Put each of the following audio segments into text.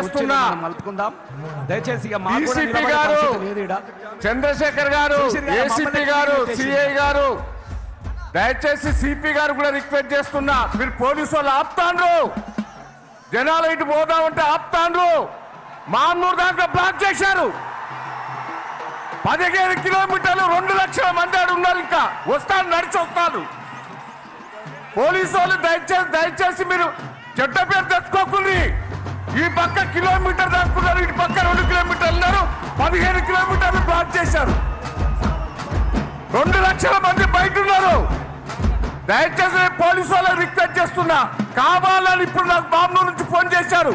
చేస్తున్నా దయచేసి డీసీపీ గారు, చంద్రశేఖర్ గారు, ఏసీపీ గారు, సిఐ గారు, దయచేసి సిపి గారు కూడా రిక్వెస్ట్ చేస్తున్నా, మీరు పోలీసు వాళ్ళు ఆపుతాండ్రు, జనాలు ఇటు పోదామంటే ఆపుతాండ్రు. మాన్నూరు దాకా బ్లాక్ చేశారు. 15 కిలోమీటర్లు 2 లక్షల మంది ఆడు ఉన్నారు. ఇంకా వస్తాను, నడిచి వస్తాను. పోలీసు వాళ్ళు దయచేసి మీరు చెడ్డ పేరు తెచ్చుకోకుంది. ఈ పక్క కిలోమీటర్ దాక్కున్నారు, ఇటు పక్క 2 కిలోమీటర్లు ఉన్నారు. 15 కిలోమీటర్లు బ్లాక్ చేశారు. 2 లక్షల మంది బయట ఉన్నారు. దయచేసి పోలీసు వాళ్ళకి రిక్వెస్ట్ చేస్తున్నా, కావాలని ఇప్పుడు నాకు బాంబు నుంచి ఫోన్ చేశారు,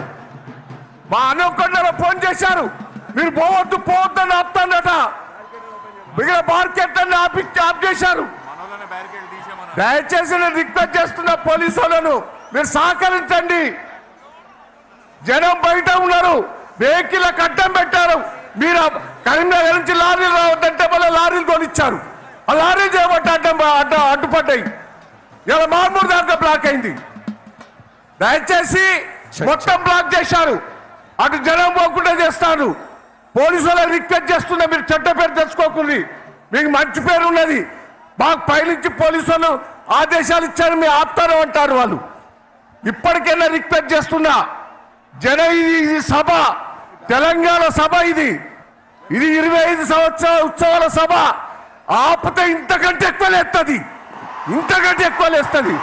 మా అనుకొండలో ఫోన్ చేశారు, మీరు పోవద్దు అని ఆపుతాడట. మిగిలిన మార్కెట్ అన్ని ఆఫ్ చేశారు. దయచేసి నేను రిక్వెస్ట్ చేస్తున్నా పోలీసు వాళ్ళను, మీరు సహకరించండి. జనం బయట ఉన్నారు, వెహికల్ అడ్డం పెట్టారు. మీరు కరీంనగర్ నుంచి లారీలు రావద్దంటే మళ్ళీ లారీలు కొనిచ్చారు. ఆ లారీలు చేయబట్టి అడ్డుపడ్డాయి. ఇలా మార్మూరు దాకా బ్లాక్ అయింది. దయచేసి మొత్తం బ్లాక్ చేశారు. అటు జనం పోకుండా చేస్తారు. పోలీసు వాళ్ళకి రిక్వెస్ట్ చేస్తున్నా, మీరు చెడ్డ పేరు తెచ్చుకోకుండా, మీకు మంచి పేరు ఉన్నది. మాకు పైనుంచి పోలీసు వాళ్ళు ఆదేశాలు ఇచ్చారు, మీ ఆపుతారు అంటారు వాళ్ళు. ఇప్పటికైనా రిక్వెస్ట్ చేస్తున్నా, ఇది సభ, తెలంగాణ సభ, ఇది 25 సంవత్సరాల ఉత్సవాల సభ. ఆపితే ఇంతకంటే ఎక్కువ లేస్తుంది, ఇంతకంటే ఎక్కువ లేస్తుంది.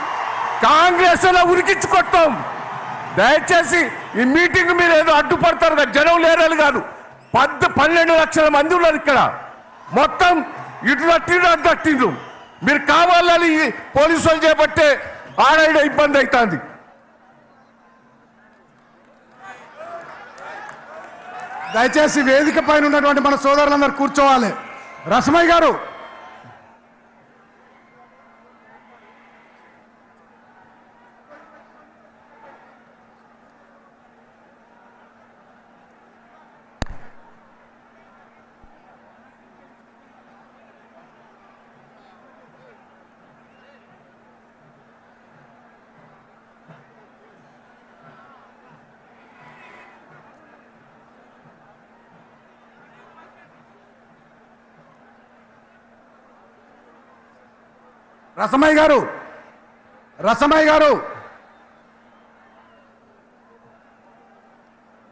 కాంగ్రెస్ లో ఉరికించుకొస్తాం. దయచేసి ఈ మీటింగ్ మీరు ఏదో అడ్డుపడతారు కదా, జనం లేరని కాదు. 12 లక్షల మంది ఉన్నారు ఇక్కడ. మొత్తం ఇటు తట్టిండ్రు. మీరు కావాలని పోలీసు వాళ్ళు చేపట్టే ఆడ ఇబ్బంది అవుతుంది. దయచేసి వేదిక పైన ఉన్నటువంటి మన సోదరులందరూ కూర్చోవాలి. రసమయ్య గారు, రసమయ్య గారు,